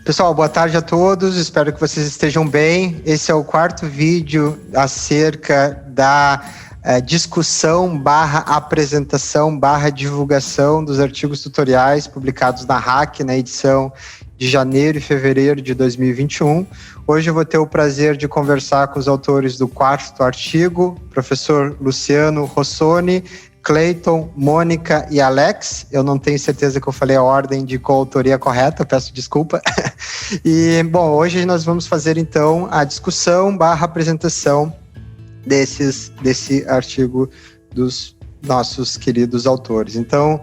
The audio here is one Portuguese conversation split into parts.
Pessoal, boa tarde a todos, espero que vocês estejam bem. Esse é o quarto vídeo acerca da discussão / apresentação / divulgação dos artigos tutoriais publicados na RAC na edição de janeiro e fevereiro de 2021. Hoje eu vou ter o prazer de conversar com os autores do quarto artigo, professor Luciano Rossoni, Cleiton, Mônica e Alex. Eu não tenho certeza que eu falei a ordem de coautoria correta, peço desculpa. E, bom, hoje nós vamos fazer, então, a discussão / apresentação desse artigo dos nossos queridos autores. Então,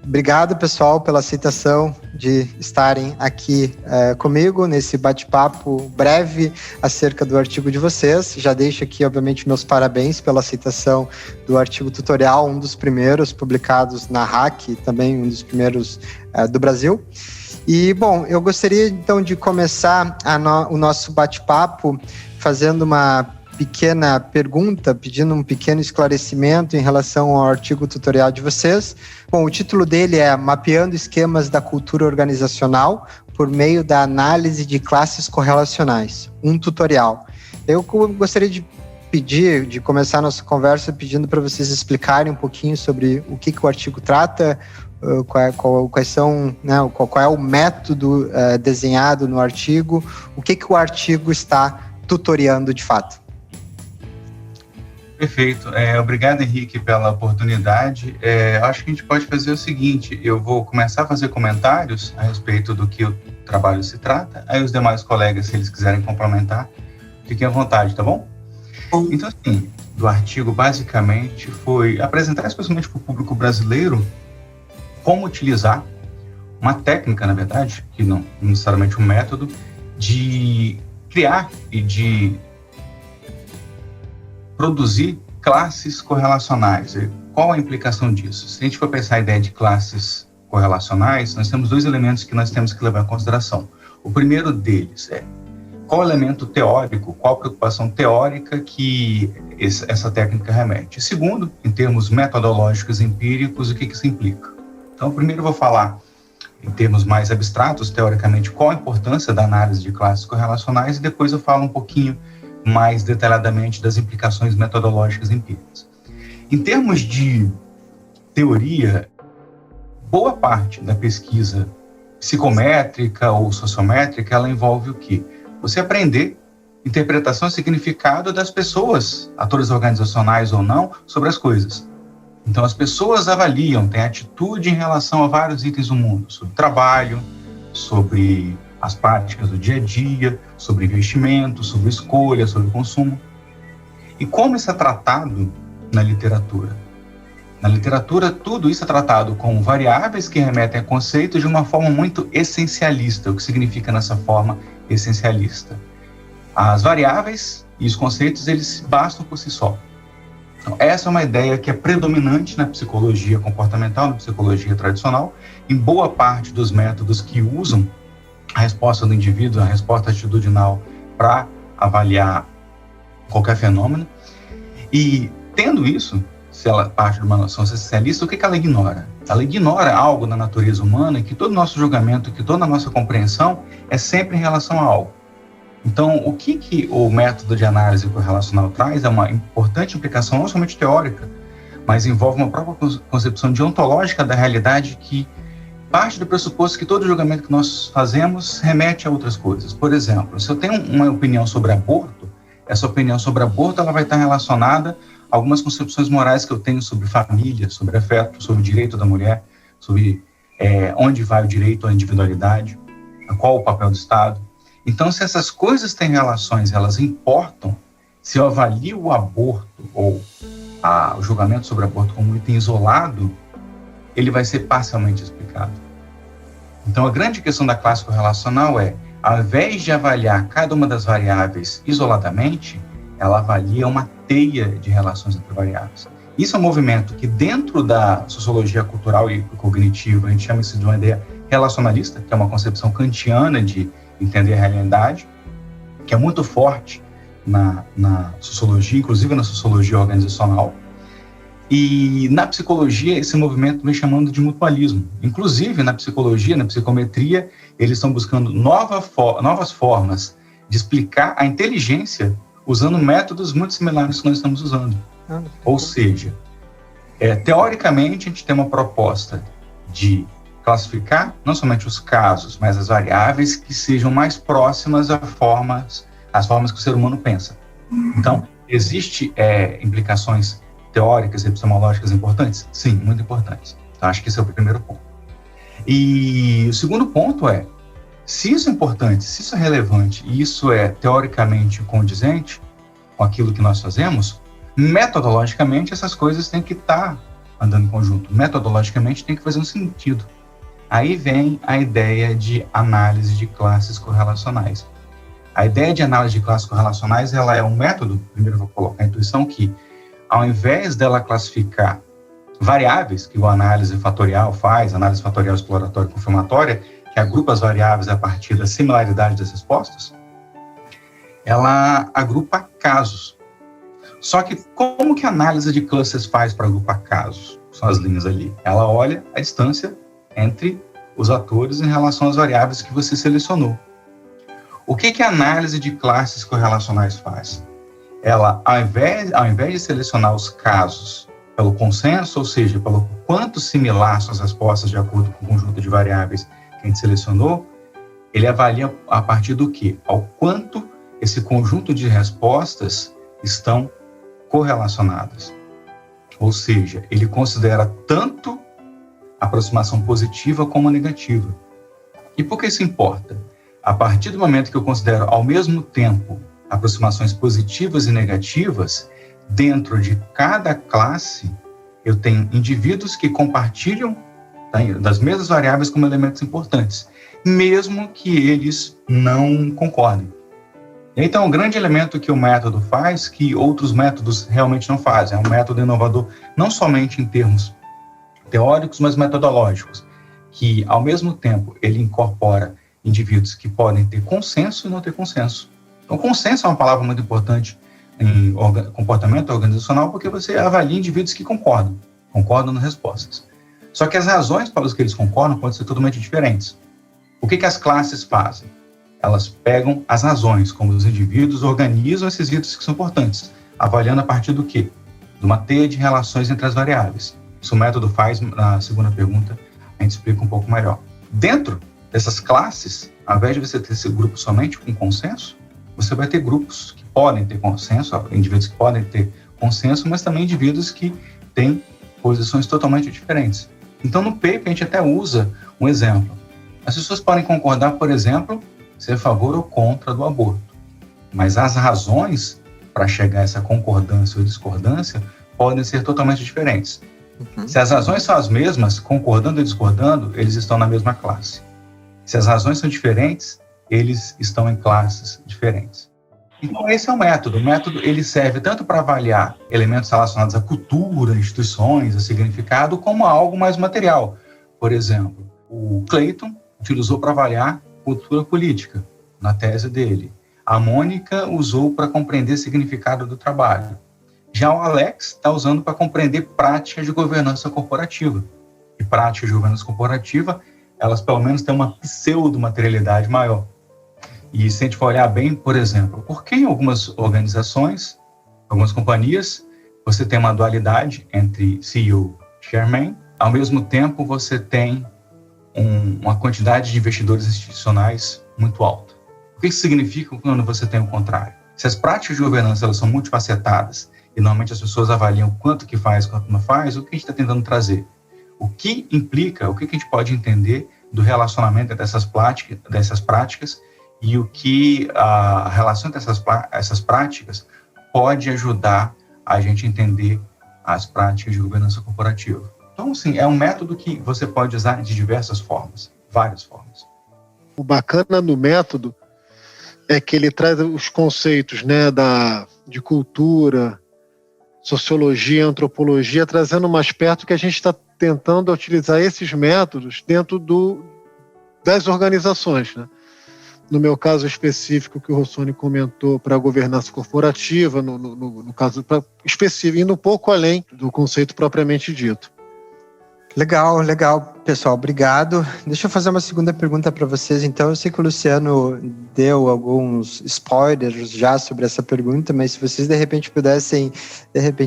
obrigado, pessoal, pela aceitação de estarem aqui comigo nesse bate-papo breve acerca do artigo de vocês. Já deixo aqui, obviamente, meus parabéns pela aceitação do artigo tutorial, um dos primeiros publicados na RAC, também um dos primeiros do Brasil. E, bom, eu gostaria, então, de começar o nosso bate-papo fazendo uma pequena pergunta, pedindo um pequeno esclarecimento em relação ao artigo tutorial de vocês. Bom, o título dele é Mapeando Esquemas da Cultura Organizacional por meio da análise de classes correlacionais, um tutorial. Eu gostaria de começar a nossa conversa pedindo para vocês explicarem um pouquinho sobre o que o artigo trata, quais são, né, qual é o método desenhado no artigo, o que o artigo está tutoriando de fato. Perfeito. Obrigado, Henrique, pela oportunidade. Acho que a gente pode fazer o seguinte, eu vou começar a fazer comentários a respeito do que o trabalho se trata, aí os demais colegas, se eles quiserem complementar, fiquem à vontade, tá bom? Então, assim, do artigo, basicamente, foi apresentar especialmente para o público brasileiro como utilizar uma técnica, na verdade, que não necessariamente um método, de criar e de produzir classes correlacionais. Qual a implicação disso? Se a gente for pensar a ideia de classes correlacionais, nós temos dois elementos que nós temos que levar em consideração. O primeiro deles é qual elemento teórico, qual preocupação teórica que essa técnica remete. E segundo, em termos metodológicos e empíricos, o que isso implica. Então, primeiro eu vou falar em termos mais abstratos, teoricamente, qual a importância da análise de classes correlacionais, e depois eu falo um pouquinho mais detalhadamente das implicações metodológicas empíricas. Em termos de teoria, boa parte da pesquisa psicométrica ou sociométrica, ela envolve o quê? Você aprender interpretação e significado das pessoas, atores organizacionais ou não, sobre as coisas. Então, as pessoas avaliam, têm atitude em relação a vários itens do mundo, sobre trabalho, sobre as práticas do dia a dia, sobre investimento, sobre escolha, sobre consumo. E como isso é tratado na literatura? Na literatura, tudo isso é tratado como variáveis que remetem a conceitos de uma forma muito essencialista. O que significa nessa forma essencialista? As variáveis e os conceitos, eles bastam por si só. Então, essa é uma ideia que é predominante na psicologia comportamental, na psicologia tradicional, em boa parte dos métodos que usam a resposta do indivíduo, a resposta atitudinal para avaliar qualquer fenômeno. E tendo isso, se ela parte de uma noção essencialista, o que ela ignora? Ela ignora algo na natureza humana e que todo nosso julgamento, que toda a nossa compreensão é sempre em relação a algo. Então, o que o método de análise correlacional traz é uma importante implicação não somente teórica, mas envolve uma própria concepção deontológica da realidade que parte do pressuposto que todo julgamento que nós fazemos remete a outras coisas. Por exemplo, se eu tenho uma opinião sobre aborto, essa opinião sobre aborto ela vai estar relacionada a algumas concepções morais que eu tenho sobre família, sobre afeto, sobre o direito da mulher, sobre onde vai o direito à individualidade, qual o papel do Estado. Então, se essas coisas têm relações, elas importam, se eu avalio o aborto ou o julgamento sobre aborto como um item isolado, ele vai ser parcialmente explicado. Então, a grande questão da classe correlacional é, ao invés de avaliar cada uma das variáveis isoladamente, ela avalia uma teia de relações entre variáveis. Isso é um movimento que, dentro da sociologia cultural e cognitiva, a gente chama isso de uma ideia relacionalista, que é uma concepção kantiana de entender a realidade, que é muito forte na sociologia, inclusive na sociologia organizacional. E na psicologia, esse movimento vem chamando de mutualismo. Inclusive, na psicologia, na psicometria, eles estão buscando novas formas de explicar a inteligência usando métodos muito similares que nós estamos usando. Ou seja, teoricamente, a gente tem uma proposta de classificar não somente os casos, mas as variáveis que sejam mais próximas às formas que o ser humano pensa. Então, existe implicações teóricas e epistemológicas importantes? Sim, muito importantes. Então, acho que esse é o primeiro ponto. E o segundo ponto é, se isso é importante, se isso é relevante, e isso é teoricamente condizente com aquilo que nós fazemos, metodologicamente essas coisas têm que estar andando em conjunto. Metodologicamente tem que fazer um sentido. Aí vem a ideia de análise de classes correlacionais. A ideia de análise de classes correlacionais, ela é um método, primeiro eu vou colocar a intuição que, ao invés dela classificar variáveis, que a análise fatorial faz, análise fatorial exploratória e confirmatória, que agrupa as variáveis a partir da similaridade das respostas, ela agrupa casos. Só que como que a análise de classes faz para agrupar casos? São as linhas ali. Ela olha a distância entre os atores em relação às variáveis que você selecionou. O que a análise de classes correlacionais faz? Ela, ao invés de selecionar os casos pelo consenso, ou seja, pelo quanto similar são as respostas de acordo com o conjunto de variáveis que a gente selecionou, ele avalia a partir do quê? Ao quanto esse conjunto de respostas estão correlacionadas. Ou seja, ele considera tanto a aproximação positiva como negativa. E por que isso importa? A partir do momento que eu considero ao mesmo tempo aproximações positivas e negativas, dentro de cada classe, eu tenho indivíduos que compartilham das mesmas variáveis como elementos importantes, mesmo que eles não concordem. Então, o grande elemento que o método faz, que outros métodos realmente não fazem, é um método inovador, não somente em termos teóricos, mas metodológicos, que, ao mesmo tempo, ele incorpora indivíduos que podem ter consenso e não ter consenso. Então, consenso é uma palavra muito importante em comportamento organizacional, porque você avalia indivíduos que concordam nas respostas. Só que as razões para as que eles concordam podem ser totalmente diferentes. O que as classes fazem? Elas pegam as razões, como os indivíduos organizam esses itens que são importantes, avaliando a partir do quê? De uma teia de relações entre as variáveis. Isso o método faz, na segunda pergunta, a gente explica um pouco melhor. Dentro dessas classes, ao invés de você ter esse grupo somente com consenso, você vai ter grupos que podem ter consenso, indivíduos que podem ter consenso, mas também indivíduos que têm posições totalmente diferentes. Então, no paper, a gente até usa um exemplo. As pessoas podem concordar, por exemplo, ser a favor ou contra do aborto, mas as razões para chegar a essa concordância ou discordância podem ser totalmente diferentes. Se as razões são as mesmas, concordando e discordando, eles estão na mesma classe. Se as razões são diferentes, eles estão em classes diferentes. Então, esse é o método. O método ele serve tanto para avaliar elementos relacionados à cultura, instituições, a significado, como a algo mais material. Por exemplo, o Clayton utilizou para avaliar cultura política, na tese dele. A Mônica usou para compreender o significado do trabalho. Já o Alex está usando para compreender práticas de governança corporativa. E práticas de governança corporativa, elas pelo menos têm uma pseudo-materialidade maior. E se a gente for olhar bem, por exemplo, por que em algumas organizações, algumas companhias, você tem uma dualidade entre CEO e chairman, ao mesmo tempo você tem uma quantidade de investidores institucionais muito alta. O que isso significa quando você tem o contrário? Se as práticas de governança elas são multifacetadas e normalmente as pessoas avaliam quanto que faz, quanto não faz, o que a gente está tentando trazer? O que implica, o que a gente pode entender do relacionamento dessas práticas e o que a relação entre essas práticas pode ajudar a gente a entender as práticas de governança corporativa. Então, sim, é um método que você pode usar de diversas formas, várias formas. O bacana do método é que ele traz os conceitos, né, de cultura, sociologia, antropologia, trazendo mais perto que a gente está tentando utilizar esses métodos dentro das organizações, né? No meu caso específico que o Rossoni comentou para a governança corporativa, no caso específico, indo um pouco além do conceito propriamente dito. Legal, pessoal, obrigado. Deixa eu fazer uma segunda pergunta para vocês. Então, eu sei que o Luciano deu alguns spoilers já sobre essa pergunta, mas se vocês de repente pudessem,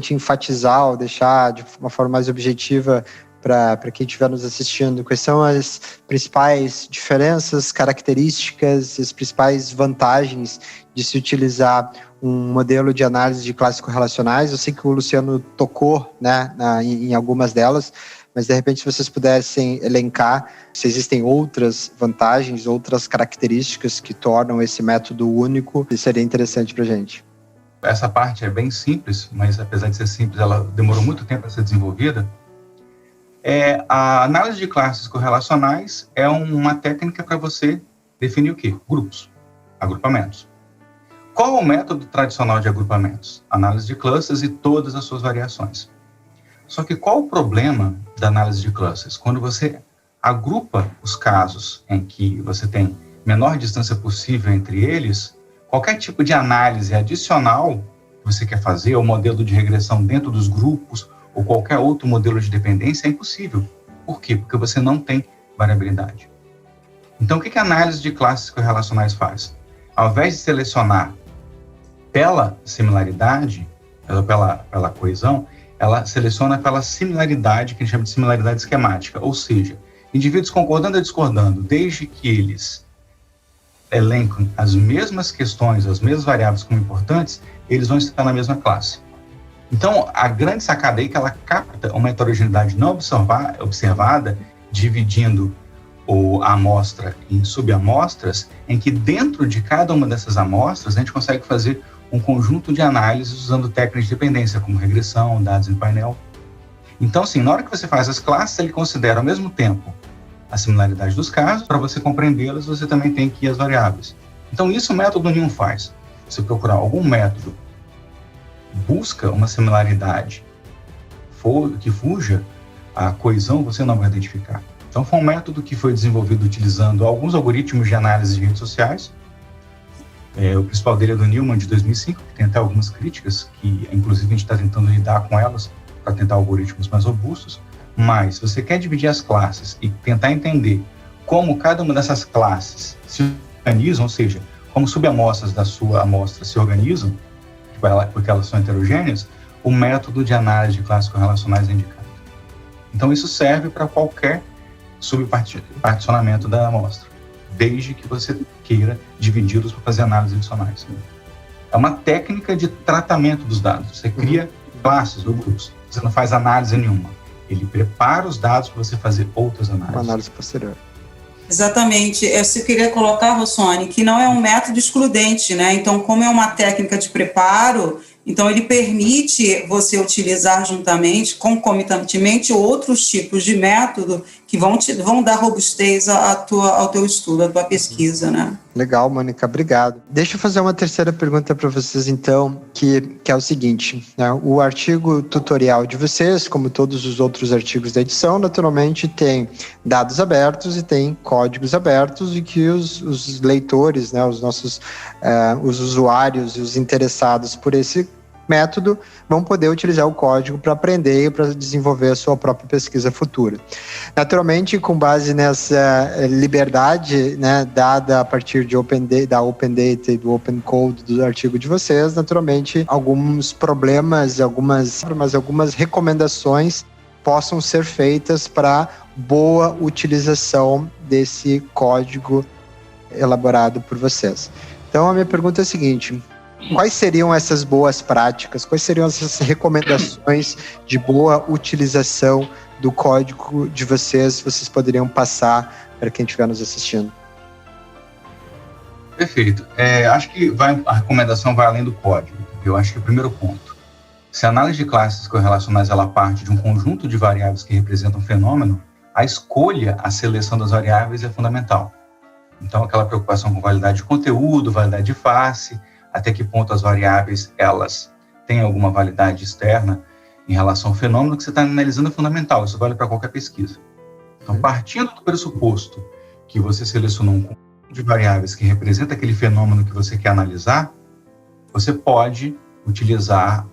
enfatizar ou deixar de uma forma mais objetiva para quem estiver nos assistindo, quais são as principais diferenças, características, as principais vantagens de se utilizar um modelo de análise de classes correlacionais? Eu sei que o Luciano tocou, né, em algumas delas, mas de repente se vocês pudessem elencar se existem outras vantagens, outras características que tornam esse método único, isso seria interessante para a gente. Essa parte é bem simples, mas apesar de ser simples, ela demorou muito tempo a ser desenvolvida. A análise de classes correlacionais é uma técnica para você definir o quê? Grupos, agrupamentos. Qual é o método tradicional de agrupamentos? Análise de classes e todas as suas variações. Só que qual o problema da análise de classes? Quando você agrupa os casos em que você tem menor distância possível entre eles, qualquer tipo de análise adicional que você quer fazer, ou modelo de regressão dentro dos grupos, ou qualquer outro modelo de dependência, é impossível. Por quê? Porque você não tem variabilidade. Então, o que a análise de classes correlacionais faz? Ao invés de selecionar pela similaridade, pela coesão, ela seleciona pela similaridade, que a gente chama de similaridade esquemática, ou seja, indivíduos concordando ou discordando, desde que eles elencam as mesmas questões, as mesmas variáveis como importantes, eles vão estar na mesma classe. Então, a grande sacada aí é que ela capta uma heterogeneidade não observada, dividindo a amostra em subamostras, em que dentro de cada uma dessas amostras a gente consegue fazer um conjunto de análises usando técnicas de dependência, como regressão, dados em painel. Então, assim, na hora que você faz as classes, ele considera ao mesmo tempo a similaridade dos casos. Para você compreendê-las, você também tem que ir às variáveis. Então, isso o método nenhum faz. Se procurar algum método busca uma similaridade que fuja a coesão, você não vai identificar. Então, foi um método que foi desenvolvido utilizando alguns algoritmos de análise de redes sociais. O principal dele é do Newman, de 2005, que tem até algumas críticas, que inclusive a gente está tentando lidar com elas para tentar algoritmos mais robustos. Mas, se você quer dividir as classes e tentar entender como cada uma dessas classes se organizam, ou seja, como subamostras da sua amostra se organizam, porque elas são heterogêneas, o método de análise de classes correlacionais é indicado. Então, isso serve para qualquer subparticionamento da amostra, desde que você queira dividi-los para fazer análises adicionais. É uma técnica de tratamento dos dados. Você cria classes ou grupos. Você não faz análise nenhuma. Ele prepara os dados para você fazer outras análises. Uma análise posterior. Exatamente. Eu queria colocar, Rossoni, que não é um método excludente, né? Então, como é uma técnica de preparo, então ele permite você utilizar juntamente, concomitantemente, outros tipos de método que vão dar robustez ao teu estudo, à tua pesquisa, né? Legal, Mônica, obrigado. Deixa eu fazer uma terceira pergunta para vocês, então, que é o seguinte, né? O artigo tutorial de vocês, como todos os outros artigos da edição, naturalmente tem dados abertos e tem códigos abertos, e que os leitores, né, os nossos os usuários e os interessados por esse método vão poder utilizar o código para aprender e para desenvolver a sua própria pesquisa futura. Naturalmente, com base nessa liberdade, né, dada a partir da Open Data e do Open Code do artigo de vocês, naturalmente, alguns problemas, algumas recomendações possam ser feitas para boa utilização desse código elaborado por vocês. Então, a minha pergunta é a seguinte: quais seriam essas boas práticas? Quais seriam essas recomendações de boa utilização do código de vocês? Vocês poderiam passar para quem estiver nos assistindo? Perfeito. Acho que a recomendação vai além do código. Eu acho que o primeiro ponto: se a análise de classes correlacionais ela parte de um conjunto de variáveis que representam um fenômeno, a escolha, a seleção das variáveis é fundamental. Então, aquela preocupação com validade de conteúdo, validade de face, até que ponto as variáveis elas têm alguma validade externa em relação ao fenômeno que você está analisando é fundamental. Isso vale para qualquer pesquisa. Então, partindo do pressuposto que você selecionou um conjunto de variáveis que representa aquele fenômeno que você quer analisar, você pode utilizar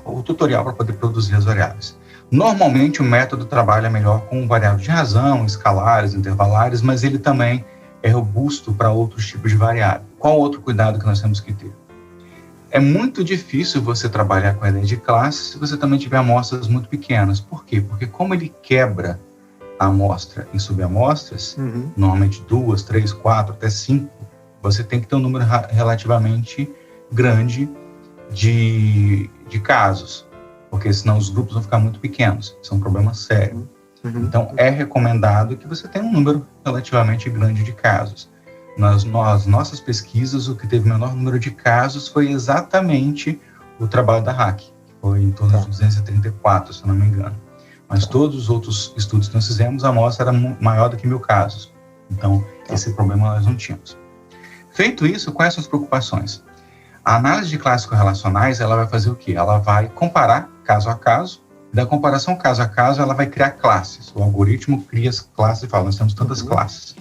o tutorial para poder produzir as variáveis. Normalmente, o método trabalha melhor com variáveis de razão, escalares, intervalares, mas ele também é robusto para outros tipos de variáveis. Qual outro cuidado que nós temos que ter? É muito difícil você trabalhar com a ideia de classe se você também tiver amostras muito pequenas. Por quê? Porque como ele quebra a amostra em subamostras, normalmente 2, 3, 4, até 5, você tem que ter um número relativamente grande de casos, porque senão os grupos vão ficar muito pequenos. Isso é um problema sério. Então, é recomendado que você tenha um número relativamente grande de casos. Nas nossas pesquisas, o que teve o menor número de casos foi exatamente o trabalho da RAC, que foi em torno de 234, se eu não me engano. Mas todos os outros estudos que nós fizemos, a amostra era maior do que 1.000 casos. Então, esse problema nós não tínhamos. Feito isso, quais são as preocupações? A análise de classes correlacionais, ela vai fazer o quê? Ela vai comparar caso a caso. Da comparação caso a caso, ela vai criar classes. O algoritmo cria as classes e fala, nós temos tantas classes.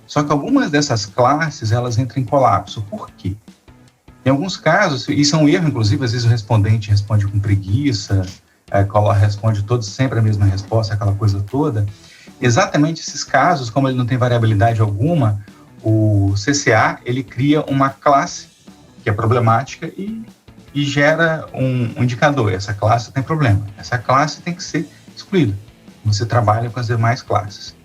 Só que algumas dessas classes, elas entram em colapso. Por quê? Em alguns casos, isso é um erro, inclusive, às vezes o respondente responde com preguiça, responde sempre a mesma resposta, aquela coisa toda. Exatamente esses casos, como ele não tem variabilidade alguma, o CCA, ele cria uma classe que é problemática e gera um indicador. Essa classe tem problema. Essa classe tem que ser excluída. Você trabalha com as demais classes.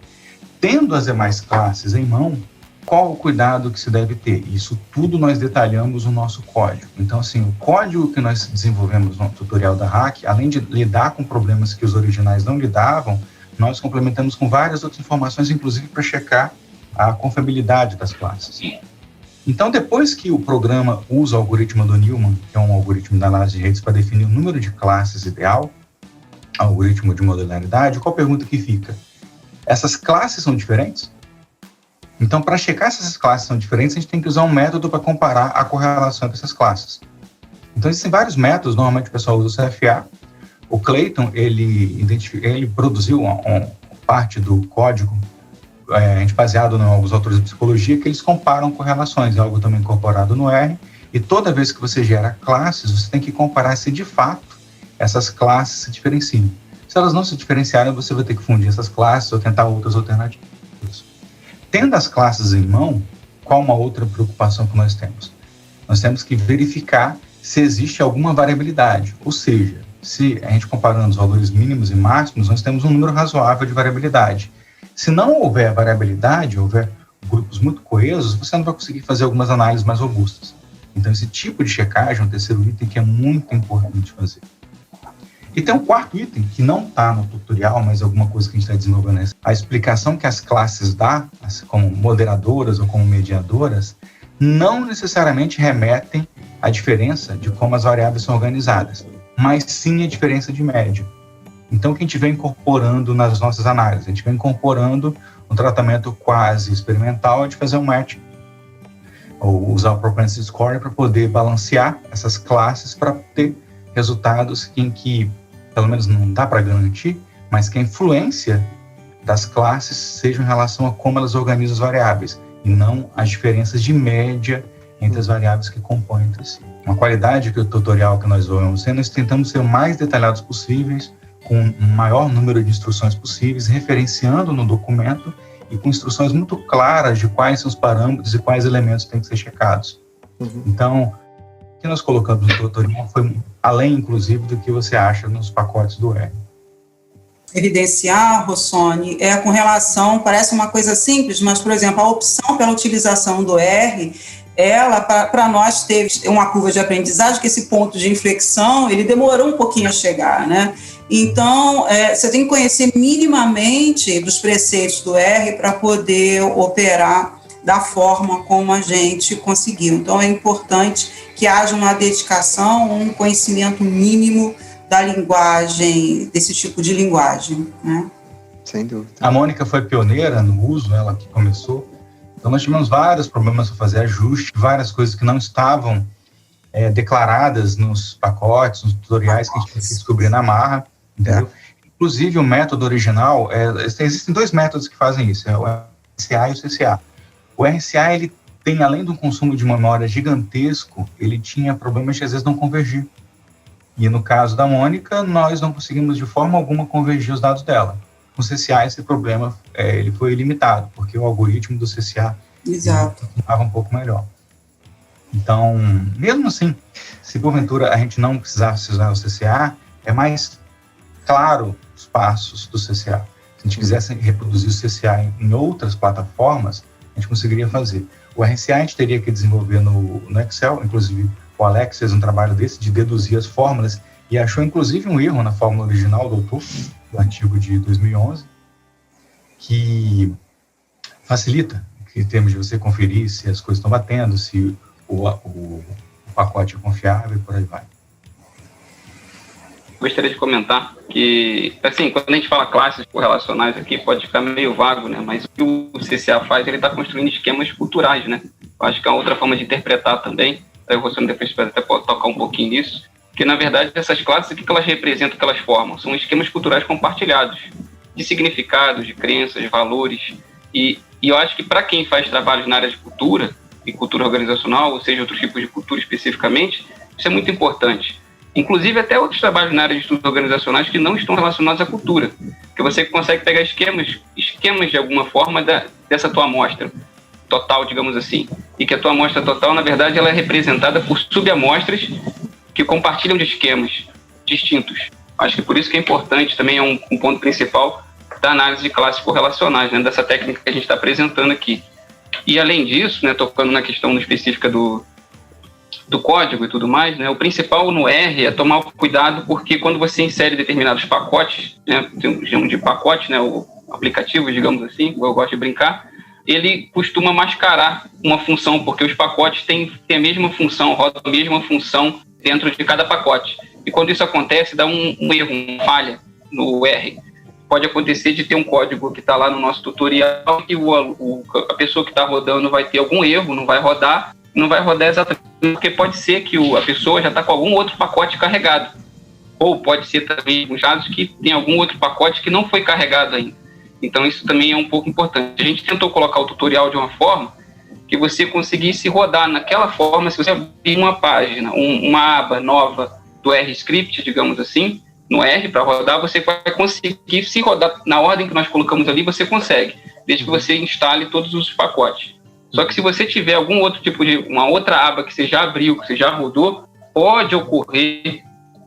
Tendo as demais classes em mão, qual o cuidado que se deve ter? Isso tudo nós detalhamos no nosso código. Então, assim, o código que nós desenvolvemos no tutorial da RAC, além de lidar com problemas que os originais não lidavam, nós complementamos com várias outras informações, inclusive para checar a confiabilidade das classes. Então, depois que o programa usa o algoritmo do Newman, que é um algoritmo da análise de redes para definir o número de classes ideal, algoritmo de modularidade, qual a pergunta que fica? Essas classes são diferentes? Então, para checar se essas classes são diferentes, a gente tem que usar um método para comparar a correlação dessas classes. Então, existem vários métodos, normalmente o pessoal usa o CFA. O Clayton, ele produziu uma parte do código, a gente baseado em alguns autores de psicologia, que eles comparam correlações, é algo também incorporado no R, e toda vez que você gera classes, você tem que comparar se de fato essas classes se diferenciam. Se elas não se diferenciarem, você vai ter que fundir essas classes ou tentar outras alternativas. Tendo as classes em mão, qual uma outra preocupação que nós temos? Nós temos que verificar se existe alguma variabilidade, ou seja, se a gente comparando os valores mínimos e máximos, nós temos um número razoável de variabilidade. Se não houver variabilidade, houver grupos muito coesos, você não vai conseguir fazer algumas análises mais robustas. Então, esse tipo de checagem é um terceiro item que é muito importante fazer. E tem um quarto item, que não está no tutorial, mas é alguma coisa que a gente está desenvolvendo. A explicação que as classes dão, como moderadoras ou como mediadoras, não necessariamente remetem à diferença de como as variáveis são organizadas, mas sim a diferença de média. Então, o que a gente vem incorporando nas nossas análises? A gente vem incorporando um tratamento quase experimental de fazer um match, ou usar o propensity scoring para poder balancear essas classes para ter resultados em que, pelo menos não dá para garantir, mas que a influência das classes seja em relação a como elas organizam as variáveis, e não as diferenças de média entre as variáveis que compõem entre si. Uma qualidade que o tutorial que nós vamos ser, nós tentamos ser o mais detalhados possíveis, com o maior número de instruções possíveis, referenciando no documento e com instruções muito claras de quais são os parâmetros e quais elementos têm que ser checados. Então, o que nós colocamos no tutorial foi além, inclusive, do que você acha nos pacotes do R. Evidenciar, Rossoni, com relação, parece uma coisa simples, mas, por exemplo, a opção pela utilização do R, ela, para nós, teve uma curva de aprendizagem, que esse ponto de inflexão, ele demorou um pouquinho a chegar, né? Então, você tem que conhecer minimamente dos preceitos do R para poder operar da forma como a gente conseguiu. Então, é importante que haja uma dedicação, um conhecimento mínimo da linguagem, desse tipo de linguagem, né? Sem dúvida. A Mônica foi pioneira no uso, ela que começou. Então, nós tivemos vários problemas para fazer ajuste, várias coisas que não estavam declaradas nos pacotes, nos tutoriais que a gente tem que descobrir na marra, entendeu? Inclusive, o método original, existem dois métodos que fazem isso, é o CA e o CCA. O RSA, ele tem, além do consumo de memória gigantesco, ele tinha problemas de às vezes não convergir. E no caso da Mônica, nós não conseguimos de forma alguma convergir os dados dela. Com o CCA, esse problema ele foi limitado, porque o algoritmo do CCA funcionava um pouco melhor. Então, mesmo assim, se porventura a gente não precisasse usar o CCA, é mais claro os passos do CCA. Se a gente quisesse reproduzir o CCA em outras plataformas, a gente conseguiria fazer. O RSA a gente teria que desenvolver no Excel, inclusive o Alex fez um trabalho desse de deduzir as fórmulas e achou inclusive um erro na fórmula original do autor, do artigo de 2011, que facilita, em termos de você conferir se as coisas estão batendo, se o pacote é confiável e por aí vai. Gostaria de comentar que, assim, quando a gente fala classes correlacionais aqui, pode ficar meio vago, né? Mas o que o CCA faz, ele está construindo esquemas culturais, né? Eu acho que é uma outra forma de interpretar também, aí você depois até pode tocar um pouquinho nisso, que na verdade essas classes, o que elas representam, o que elas formam? São esquemas culturais compartilhados, de significados, de crenças, de valores, e eu acho que para quem faz trabalhos na área de cultura, e cultura organizacional, ou seja, outros tipos de cultura especificamente, isso é muito importante. Inclusive até outros trabalhos na área de estudos organizacionais que não estão relacionados à cultura, que você consegue pegar esquemas de alguma forma dessa tua amostra total, digamos assim, e que a tua amostra total, na verdade, ela é representada por subamostras que compartilham de esquemas distintos. Acho que por isso que é importante, também é um ponto principal da análise de classes correlacionais, né, dessa técnica que a gente está apresentando aqui. E além disso, né, tocando na questão específica do código e tudo mais, né, o principal no R é tomar cuidado, porque quando você insere determinados pacotes, né, chamamos de pacote, né, o aplicativo, digamos assim, eu gosto de brincar, ele costuma mascarar uma função, porque os pacotes têm a mesma função, rodam a mesma função dentro de cada pacote. E quando isso acontece, dá um erro, uma falha no R. Pode acontecer de ter um código que está lá no nosso tutorial e a pessoa que está rodando vai ter algum erro, não vai rodar exatamente, porque pode ser que a pessoa já está com algum outro pacote carregado. Ou pode ser também alguns dados que tem algum outro pacote que não foi carregado ainda. Então isso também é um pouco importante. A gente tentou colocar o tutorial de uma forma que você conseguisse rodar naquela forma. Se você abrir uma página, uma aba nova do R-Script, digamos assim, no R para rodar, você vai conseguir, se rodar na ordem que nós colocamos ali, você consegue, desde que você instale todos os pacotes. Só que se você tiver algum outro tipo de, uma outra aba que você já abriu, que você já rodou, pode ocorrer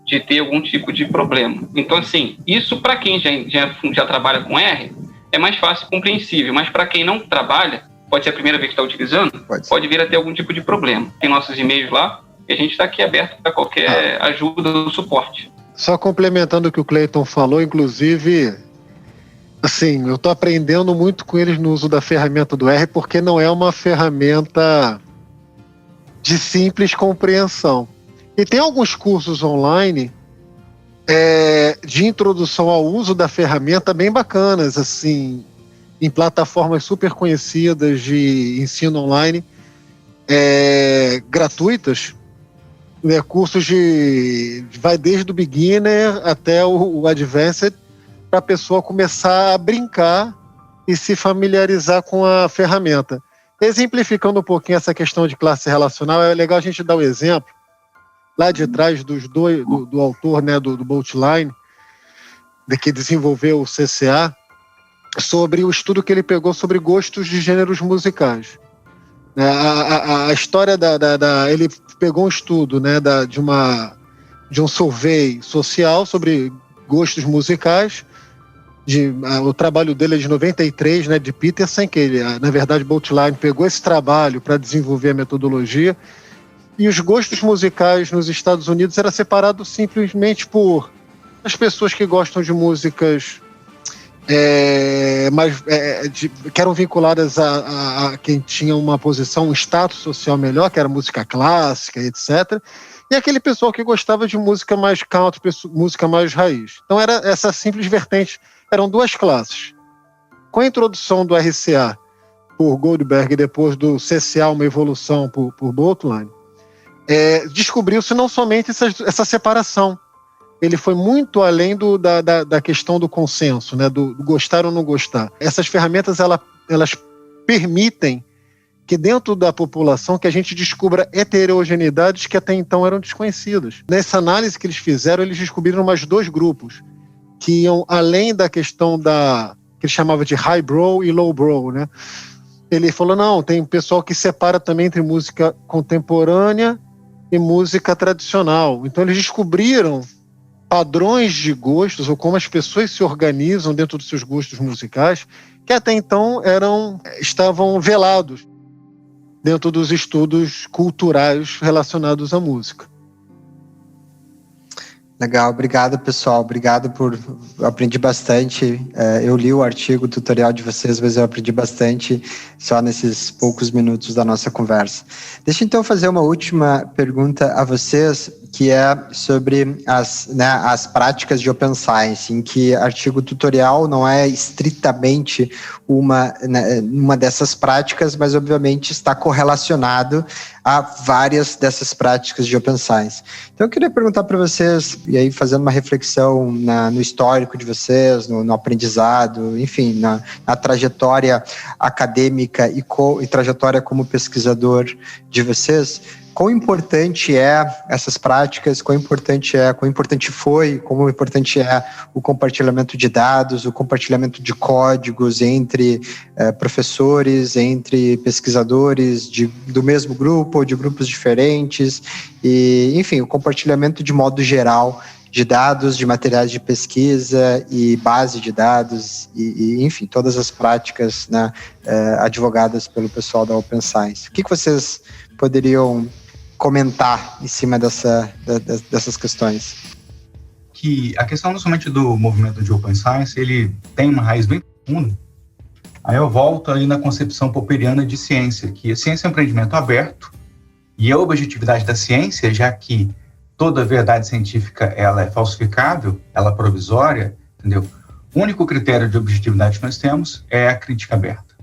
de ter algum tipo de problema. Então, assim, isso para quem já trabalha com R, é mais fácil e compreensível, mas para quem não trabalha, pode ser a primeira vez que está utilizando, pode vir a ter algum tipo de problema. Tem nossos e-mails lá, e a gente está aqui aberto para qualquer ajuda ou suporte. Só complementando o que o Cleiton falou, inclusive, assim, eu estou aprendendo muito com eles no uso da ferramenta do R, porque não é uma ferramenta de simples compreensão. E tem alguns cursos online de introdução ao uso da ferramenta bem bacanas, assim, em plataformas super conhecidas de ensino online, gratuitas, né, cursos vai desde o beginner até o advanced, para a pessoa começar a brincar e se familiarizar com a ferramenta. Exemplificando um pouquinho essa questão de classe relacional, é legal a gente dar o exemplo lá de trás do autor, né, do Boltline, que desenvolveu o CCA, sobre o estudo que ele pegou sobre gostos de gêneros musicais. A história ele pegou um estudo, né, de um survey social sobre gostos musicais. O trabalho dele é de 93, né, de Peterson, que ele, na verdade, Boltline pegou esse trabalho para desenvolver a metodologia. E os gostos musicais nos Estados Unidos era separado simplesmente por as pessoas que gostam de músicas que eram vinculadas a quem tinha uma posição, um status social melhor, que era música clássica, etc. E aquele pessoal que gostava de música mais country, música mais raiz. Então era essa simples vertente. Eram duas classes. Com a introdução do RCA por Goldberg e depois do CCA, uma evolução por Boltline, descobriu-se não somente essa separação. Ele foi muito além da questão do consenso, né, do gostar ou não gostar. Essas ferramentas elas permitem que dentro da população que a gente descubra heterogeneidades que até então eram desconhecidas. Nessa análise que eles fizeram, eles descobriram mais 2 grupos que iam além da questão que ele chamava de highbrow e lowbrow, né? Ele falou, não, tem um pessoal que separa também entre música contemporânea e música tradicional. Então eles descobriram padrões de gostos, ou como as pessoas se organizam dentro dos seus gostos musicais, que até então estavam velados dentro dos estudos culturais relacionados à música. Legal, obrigado, pessoal. Obrigado eu aprendi bastante. Eu li o artigo, o tutorial de vocês, mas eu aprendi bastante só nesses poucos minutos da nossa conversa. Deixa então eu fazer uma última pergunta a vocês, que é sobre as práticas de Open Science, em que artigo tutorial não é estritamente uma dessas práticas, mas obviamente está correlacionado a várias dessas práticas de Open Science. Então eu queria perguntar para vocês, e aí fazendo uma reflexão no histórico de vocês, no aprendizado, enfim, na trajetória acadêmica e trajetória como pesquisador de vocês, quão importante é essas práticas, quão importante foi, como importante é o compartilhamento de dados, o compartilhamento de códigos entre professores, entre pesquisadores do mesmo grupo ou de grupos diferentes, e, enfim, o compartilhamento de modo geral de dados, de materiais de pesquisa e base de dados, e enfim, todas as práticas, né, advogadas pelo pessoal da Open Science. O que vocês poderiam comentar em cima dessas questões? Que a questão não somente do movimento de Open Science, ele tem uma raiz bem profunda. Aí eu volto aí na concepção popperiana de ciência, que a ciência é um empreendimento aberto, e a objetividade da ciência, já que toda verdade científica ela é falsificável, ela é provisória, entendeu? O único critério de objetividade que nós temos é a crítica aberta.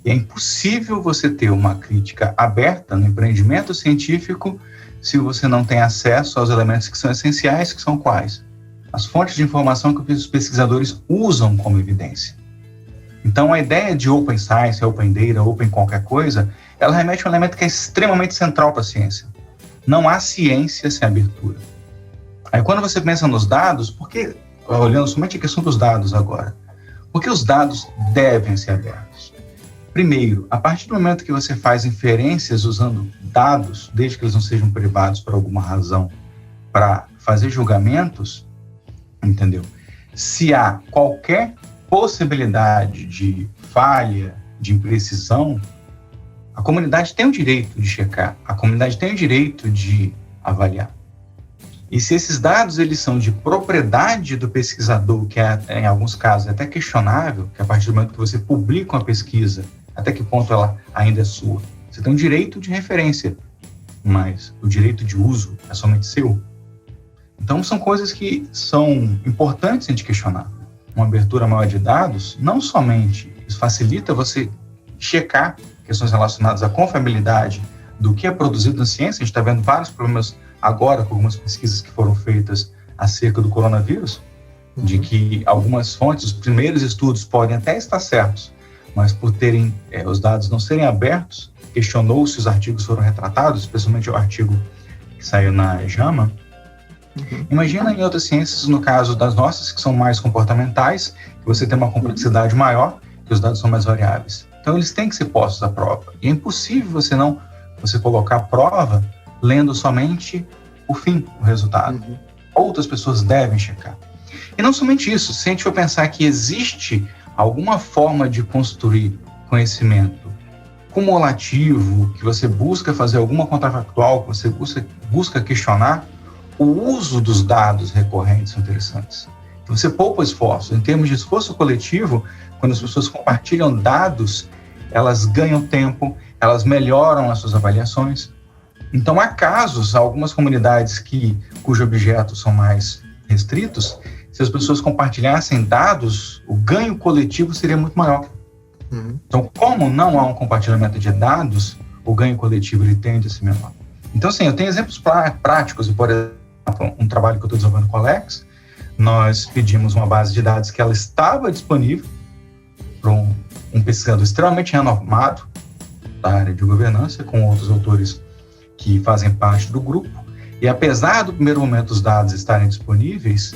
E é impossível você ter uma crítica aberta no empreendimento científico se você não tem acesso aos elementos que são essenciais, que são quais? As fontes de informação que os pesquisadores usam como evidência. Então, a ideia de Open Science, Open Data, Open qualquer coisa, ela remete a um elemento que é extremamente central para a ciência. Não há ciência sem abertura. Aí, quando você pensa nos dados, porque, olhando somente a questão dos dados agora, porque os dados devem ser abertos? Primeiro, a partir do momento que você faz inferências usando dados, desde que eles não sejam privados por alguma razão, para fazer julgamentos, entendeu? Se há qualquer possibilidade de falha, de imprecisão, a comunidade tem o direito de checar, a comunidade tem o direito de avaliar. E se esses dados eles são de propriedade do pesquisador, que é, em alguns casos, até questionável, que a partir do momento que você publica uma pesquisa, até que ponto ela ainda é sua. Você tem um direito de referência, mas o direito de uso é somente seu. Então, são coisas que são importantes a gente questionar. Uma abertura maior de dados, não somente isso facilita você checar questões relacionadas à confiabilidade do que é produzido na ciência. A gente está vendo vários problemas agora com algumas pesquisas que foram feitas acerca do coronavírus, de que algumas fontes, os primeiros estudos podem até estar certos, mas por terem os dados não serem abertos, questionou se os artigos foram retratados, especialmente o artigo que saiu na JAMA. Imagina em outras ciências, no caso das nossas, que são mais comportamentais, que você tem uma complexidade maior, que os dados são mais variáveis. Então, eles têm que ser postos à prova. E é impossível você colocar a prova lendo somente o fim, o resultado. Outras pessoas devem checar. E não somente isso, se a gente for pensar que existe alguma forma de construir conhecimento cumulativo, que você busca fazer alguma contrafactual, que você busca questionar, o uso dos dados recorrentes são interessantes. Então, você poupa esforço. Em termos de esforço coletivo, quando as pessoas compartilham dados, elas ganham tempo, elas melhoram as suas avaliações. Então, há casos, algumas comunidades cujos objetos são mais restritos, se as pessoas compartilhassem dados, o ganho coletivo seria muito maior. Então, como não há um compartilhamento de dados, o ganho coletivo ele tende a ser menor. Então, assim, eu tenho exemplos práticos. Por exemplo, um trabalho que eu estou desenvolvendo com o Alex, nós pedimos uma base de dados que ela estava disponível para um pesquisador extremamente renomado, da área de governança, com outros autores que fazem parte do grupo, e apesar do primeiro momento os dados estarem disponíveis,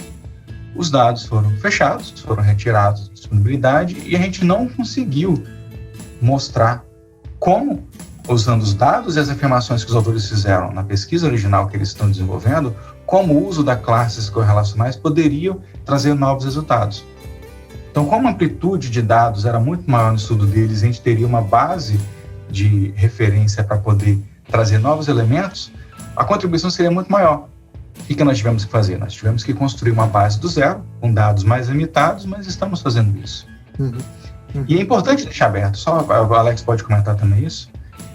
os dados foram fechados, foram retirados da disponibilidade, e a gente não conseguiu mostrar como, usando os dados e as afirmações que os autores fizeram na pesquisa original que eles estão desenvolvendo, como o uso das classes correlacionais poderiam trazer novos resultados. Então, como a amplitude de dados era muito maior no estudo deles, a gente teria uma base de referência para poder trazer novos elementos, a contribuição seria muito maior. O que nós tivemos que fazer? Nós tivemos que construir uma base do zero, com dados mais limitados, mas estamos fazendo isso. E é importante deixar aberto, só o Alex pode comentar também isso.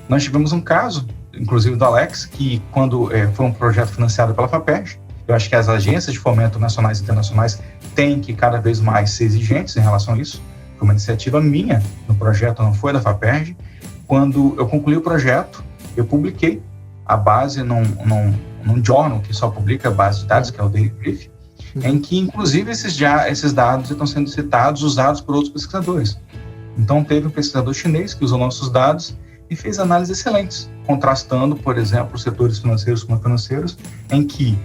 Nós tivemos um caso, inclusive do Alex, que quando foi um projeto financiado pela FAPERJ, eu acho que as agências de fomento nacionais e internacionais têm que cada vez mais ser exigentes em relação a isso. Foi uma iniciativa minha no projeto, não foi da FAPERJ. Quando eu concluí o projeto, eu publiquei a base num journal que só publica a base de dados, que é o Daily Brief, em que, inclusive, esses dados estão sendo citados, usados por outros pesquisadores. Então, teve um pesquisador chinês que usou nossos dados e fez análises excelentes, contrastando, por exemplo, os setores financeiros com não financeiros, em que,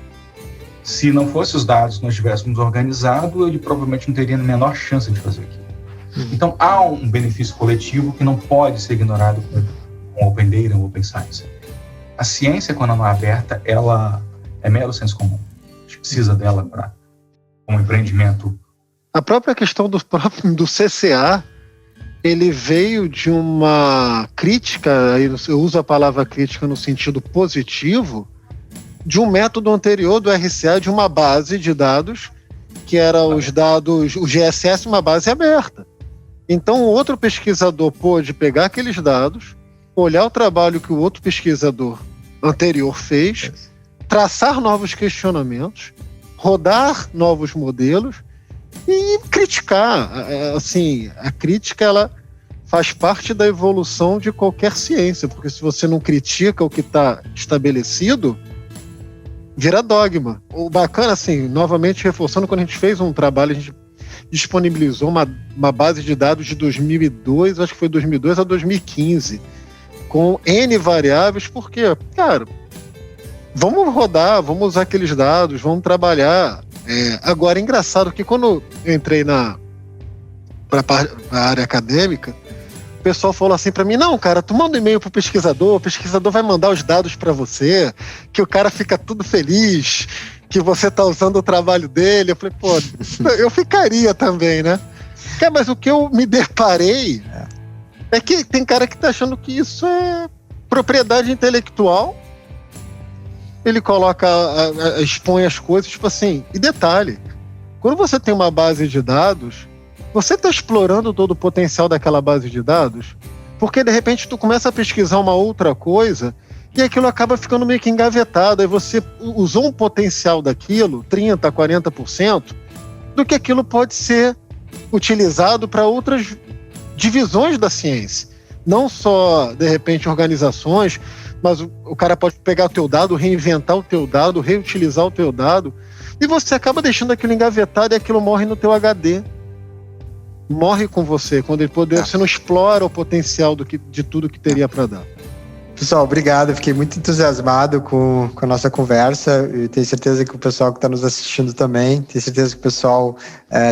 se não fossem os dados que nós tivéssemos organizado, ele provavelmente não teria a menor chance de fazer aquilo. Então, há um benefício coletivo que não pode ser ignorado com Open Data ou Open Science. A ciência, quando não é aberta, ela é mero senso comum. A gente precisa dela para um empreendimento. A própria questão do CCA, ele veio de uma crítica, eu uso a palavra crítica no sentido positivo, de um método anterior do RCA, de uma base de dados, que era os dados, o GSS, uma base aberta. Então, o outro pesquisador pôde pegar aqueles dados, olhar o trabalho que o outro pesquisador anterior fez, traçar novos questionamentos, rodar novos modelos e criticar. Assim, a crítica, ela faz parte da evolução de qualquer ciência, porque se você não critica o que está estabelecido, vira dogma. O bacana, assim, novamente reforçando, quando a gente fez um trabalho, a gente disponibilizou uma base de dados de 2002, acho que foi 2002 a 2015, com N variáveis, porque, cara, vamos rodar, vamos usar aqueles dados, vamos trabalhar. Agora, é engraçado que quando eu entrei para a área acadêmica, o pessoal falou assim para mim, não, cara, tu manda um e-mail pro pesquisador, o pesquisador vai mandar os dados para você, que o cara fica tudo feliz, que você tá usando o trabalho dele. Eu falei, pô, eu ficaria também, né? Mas o que eu me deparei é que tem cara que tá achando que isso é propriedade intelectual. Ele coloca, expõe as coisas, tipo assim, e detalhe, quando você tem uma base de dados, você está explorando todo o potencial daquela base de dados, porque de repente tu começa a pesquisar uma outra coisa e aquilo acaba ficando meio que engavetado, aí você usou um potencial daquilo, 30%, 40%, do que aquilo pode ser utilizado para outras divisões da ciência. Não só, de repente, organizações, mas o cara pode pegar o teu dado, reinventar o teu dado, reutilizar o teu dado, e você acaba deixando aquilo engavetado e aquilo morre no teu HD. Morre com você, quando ele você não explora o potencial de tudo que teria para dar. Pessoal, obrigado. Fiquei muito entusiasmado com a nossa conversa. E tenho certeza que o pessoal que está nos assistindo também. Tenho certeza que o pessoal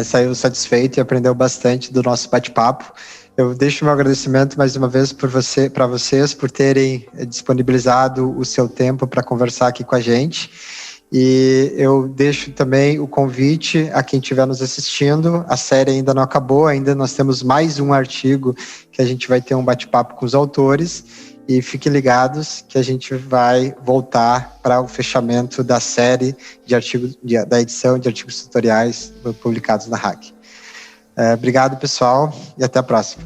saiu satisfeito e aprendeu bastante do nosso bate-papo. Eu deixo meu agradecimento mais uma vez para vocês por terem disponibilizado o seu tempo para conversar aqui com a gente. E eu deixo também o convite a quem estiver nos assistindo. A série ainda não acabou, ainda nós temos mais um artigo que a gente vai ter um bate-papo com os autores. E fiquem ligados que a gente vai voltar para o fechamento da série de artigos, da edição de artigos tutoriais publicados na RAC. Obrigado, pessoal, e até a próxima.